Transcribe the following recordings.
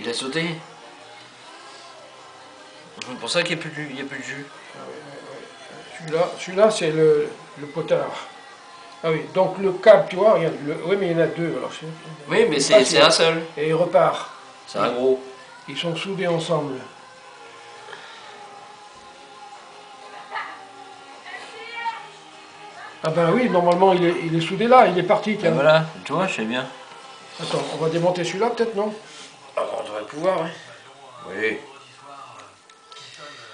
Il a sauté. C'est pour ça qu'il n'y a, plus de jus. Celui-là c'est le potard. Ah oui, donc le câble, tu vois, regarde, oui mais il y en a deux. Alors, oui, mais c'est un seul. Et il repart. C'est un gros. Ils sont soudés ensemble. Ah ben oui, normalement il est soudé là, il est parti. Ben voilà, tu vois, je sais bien. Attends, on va démonter celui-là peut-être, non? Ah, on devrait pouvoir, oui. Oui.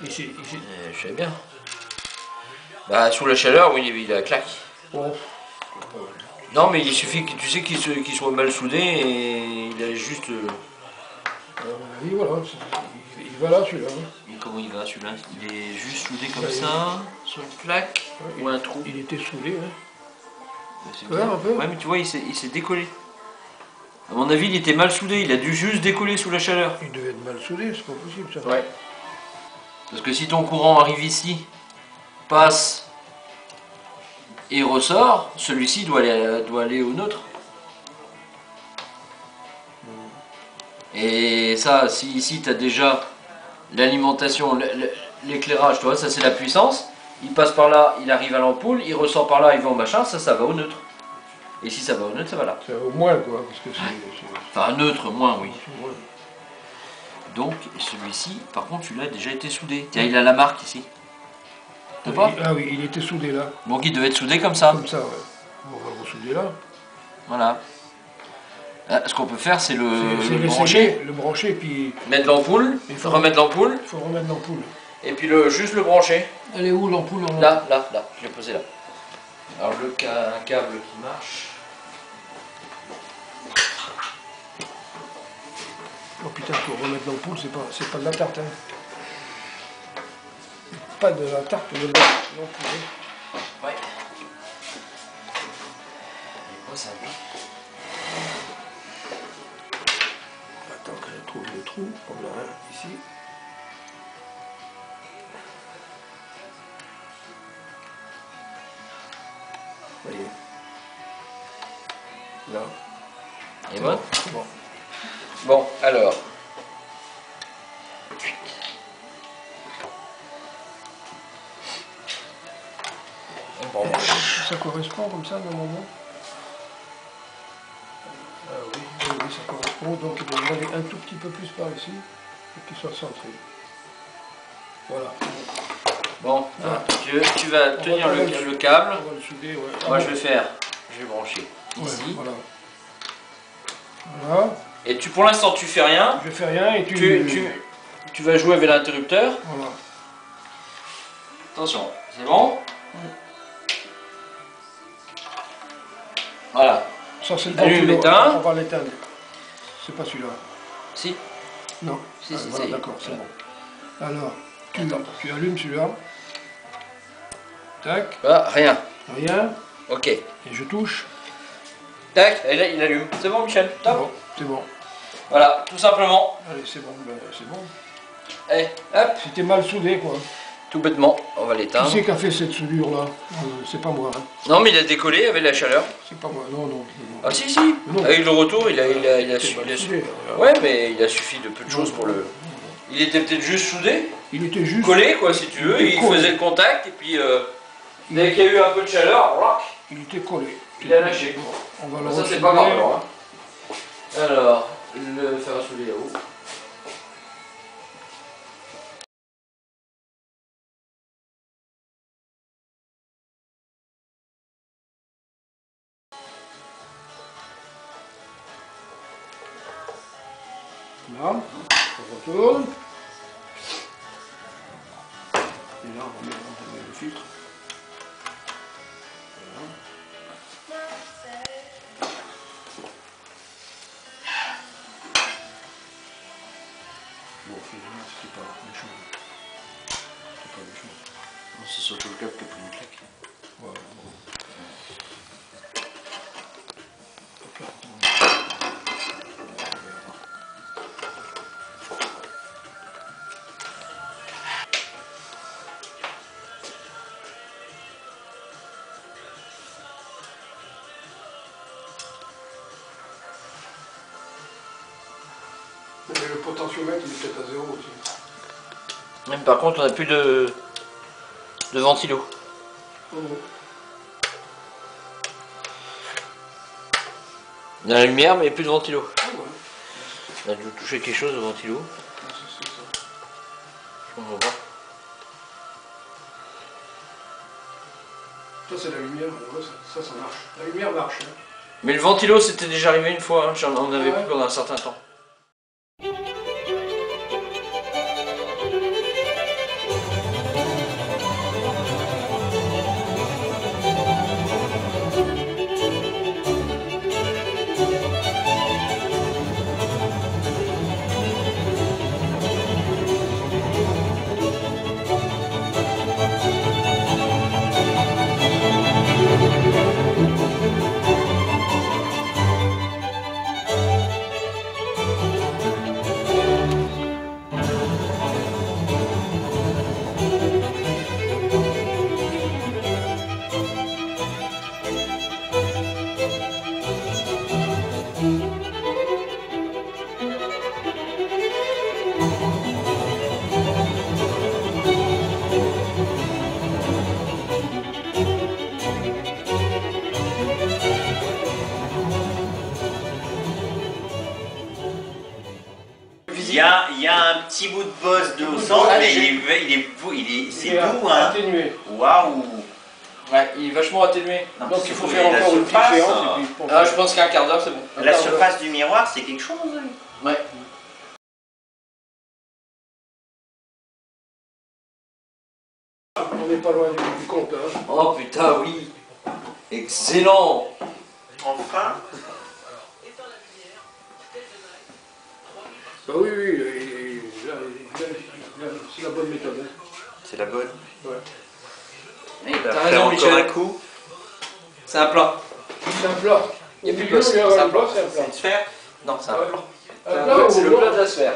Ici. Je sais bien. Bah, sous la chaleur, oui, il a claque. Bon. Non, mais il suffit que tu sais qu'il soit mal soudé et il a juste. Oui, voilà, il va là celui-là. Et comment il va celui-là? Il est juste soudé comme ça, sur une plaque ou un trou. Il était soudé, hein. C'est bizarre un peu. Ouais, mais tu vois, il s'est décollé. À mon avis, il était mal soudé, il a dû juste décoller sous la chaleur. Il devait être mal soudé, c'est pas possible ça. Ouais. Parce que si ton courant arrive ici, passe et ressort, celui-ci doit aller au neutre. Et ça, si ici tu as déjà l'alimentation, l'éclairage, tu vois, ça c'est la puissance, il passe par là, il arrive à l'ampoule, il ressort par là, il va au machin, ça va au neutre. Et si ça va au neutre, ça va là. Ça va au moins quoi, parce que c'est... Enfin, neutre, moins, oui. Donc, celui-ci, par contre, celui-là a déjà été soudé. Tiens, il a la marque ici. T'as pas? Ah oui, il était soudé là. Donc, il devait être soudé comme ça. Comme ça, ouais. On va le ressouder là. Voilà. Là, ce qu'on peut faire, c'est le brancher. Le brancher, puis... Mettre l'ampoule, il faut remettre l'ampoule. Il faut remettre l'ampoule. Et puis juste le brancher. Elle est où l'ampoule? Là, je l'ai posé là. Alors, un câble qui marche. Oh putain, pour remettre l'ampoule, c'est pas de la tarte, hein. Pas de la tarte, de l'ampoule. Ouais. Et ça va. Attends qu'elle trouve le trou. On a un ici. Ça y est. Là. Et bon. Bon. Bon, alors. Bon. Ça correspond comme ça normalement? Ah oui, ça correspond. Donc il doit y aller un tout petit peu plus par ici et qu'il soit centré. Voilà. Bon, tu vas tenir le câble. On va le souder, ouais. Moi je vais brancher ici. Ouais, voilà. Et pour l'instant tu fais rien. Je fais rien et tu vas jouer avec l'interrupteur. Voilà. Attention, c'est bon? Ouais. Voilà. Ça c'est le Allume, éteins. On va l'éteindre. C'est pas celui-là. Si. Non. Si, Ah, si, voilà, ça y est. d'accord, c'est bon. Alors, tu allumes celui-là. Tac. Ah, rien. Rien. Ok. Et je touche. Tac, et là il allume. C'est bon Michel? Top. C'est bon. Voilà, tout simplement. Allez, c'est bon, c'est bon. Allez, hop. C'était mal soudé, quoi. Tout bêtement, on va Qui l'éteindre. c'est qui a fait cette soudure-là? C'est pas moi. Hein. Non, mais il a décollé avec la chaleur. C'est pas moi, non. Ah si, si. Avec le retour, il a suffi. Ouais, mais il a suffi de peu de choses pour le... Il était peut-être juste soudé. Il était juste... Collé, quoi, si tu veux. Il faisait le contact, et puis... dès qu'il y a eu un peu de chaleur, voilà. Il était collé. Il a lâché. On va le ça, c'est pas grave, alors. Hein. Alors, le fer à souder là-haut. Là. On retourne. Et là, on remet le filtre. Voilà. Bon, finalement, c'était pas méchant. C'était pas méchant. C'est surtout le câble qui a pris une claque. Voilà, bon. Hop là. Mais le potentiomètre, il est peut-être à 0 aussi. Même par contre, on n'a plus de ventilo. Oh non. Il y a la lumière, mais il n'y a plus de ventilo. Ah ouais. On a dû toucher quelque chose au ventilo. Ah, c'est ça. Je comprends pas. Ça, c'est la lumière. Ouais, ça marche. La lumière marche. Hein. Mais le ventilo, c'était déjà arrivé une fois. Hein. On avait Ouais. plus pendant un certain temps. Il y a un petit bout de bosse de au centre, mais c'est doux, hein. Atténué. Waouh. Ouais, il est vachement atténué. Non, Donc c'est il faut cool. faire La encore une petite surface, séance et puis Ah, je pense qu'un quart d'heure, c'est bon. La surface du miroir, c'est quelque chose. Ouais. on n'est pas loin du compte. Hein. Oh putain, oui. Excellent. Enfin. Bah oui, c'est la bonne méthode. Hein. C'est la bonne. Ouais. Et il va T'as faire raison, encore Michel. un coup. C'est un plat. C'est un plat. Il y a plus de milieu, bosse, il y a c'est un un plat, plat. c'est un C'est plat. une sphère. Non, c'est un Ouais. plan. Un plat ou C'est le non plat de la sphère.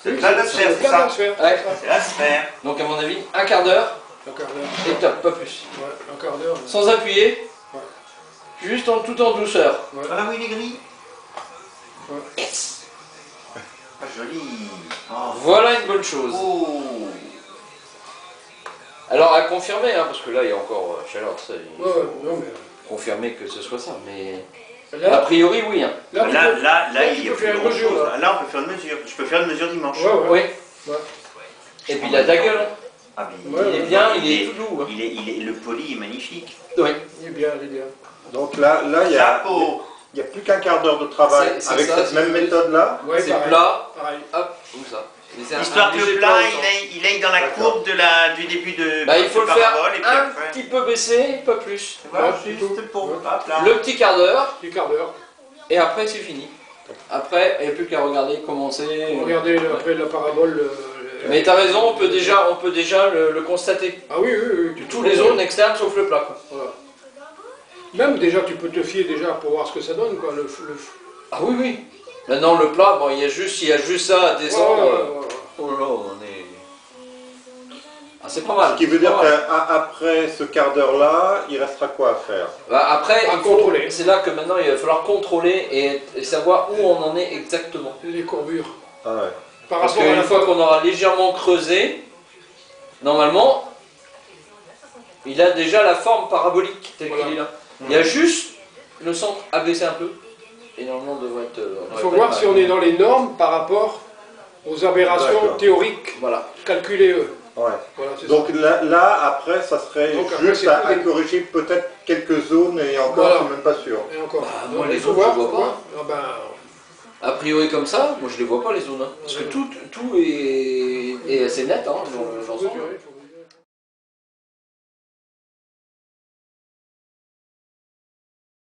C'est le plat de sphère, le c'est plat de la ça. sphère. Ouais. C'est la sphère. Donc à mon avis, un quart d'heure Un quart d'heure. et top, pas plus. Ouais, un quart d'heure. Sans appuyer. Ouais. Juste tout en douceur. Ouais. Voilà où il est gris. Ouais. Yes. Ah, joli. Oh. Voilà une bonne chose. Oh. Alors à confirmer, hein, parce que là il y a encore chaleur, ça, il Ouais, faut non, mais confirmer que ce soit ça, mais a là, priori oui. Hein. là, Là, tu il y a peux plus faire une grand mesure, chose. là. Là, on peut faire une mesure. Je peux faire une mesure dimanche. Ouais, ouais. Oui. Ouais. Et puis il a ta gueule. Hein. Ah, mais Ouais, Il est ouais. bien, il est tout doux. Hein. le poli est magnifique. Oui. Il est bien, il est bien. Donc là, il y a Chapeau. plus qu'un quart d'heure de travail C'est avec ça, cette c'est même ça. méthode-là. Ouais, C'est pareil. plat. Pareil. Hop, comme ça. Mais c'est Histoire que léger le plat, autant. il aille dans la D'accord. courbe du début de Bah, il faut de le faire parabole, et puis un après. petit peu baissé, pas plus. Voilà, Ouais, juste tout. pour Ouais. hop là. Le petit quart d'heure, Du quart d'heure. et après c'est fini. Après, il n'y a plus qu'à regarder commencer. Regardez après la parabole. Mais t'as raison, on peut déjà le constater. Ah oui, oui, oui. Tous les zones externes sauf le plat. Quoi. Voilà. Même déjà, tu peux te fier déjà pour voir ce que ça donne, quoi. Ah oui, oui. Maintenant le plat, bon, il y a juste ça à descendre. Ouais, ouais, ouais. Oh là, on est. Ah, c'est pas mal. Ce qui veut c'est dire pas mal. qu'après ce quart d'heure-là, il restera quoi à faire? Bah, après, À il faut- contrôler. c'est là que maintenant il va falloir contrôler et savoir où on en est exactement. Les courbures. Ah ouais. Par Parce rapport à qu'une la fois qu'on aura légèrement creusé, normalement, il a déjà la forme parabolique telle Voilà. qu'il est là. Il y a juste le centre à baisser un peu. Et normalement, on devrait être. Il faut voir si on est dans les normes par rapport aux aberrations D'accord. théoriques Voilà. calculées eux. Ouais. Voilà, c'est Donc ça. là, après, ça serait Donc après, juste c'est à tous les- corriger peut-être quelques zones et encore, Voilà. je suis même pas sûr. Et encore. Bah, moi, les il faut autres, voir, je vois faut pas. voir. Ah ben, A priori comme ça, moi je les vois pas les zones. Hein. Parce que tout est assez net hein, dans l'ensemble.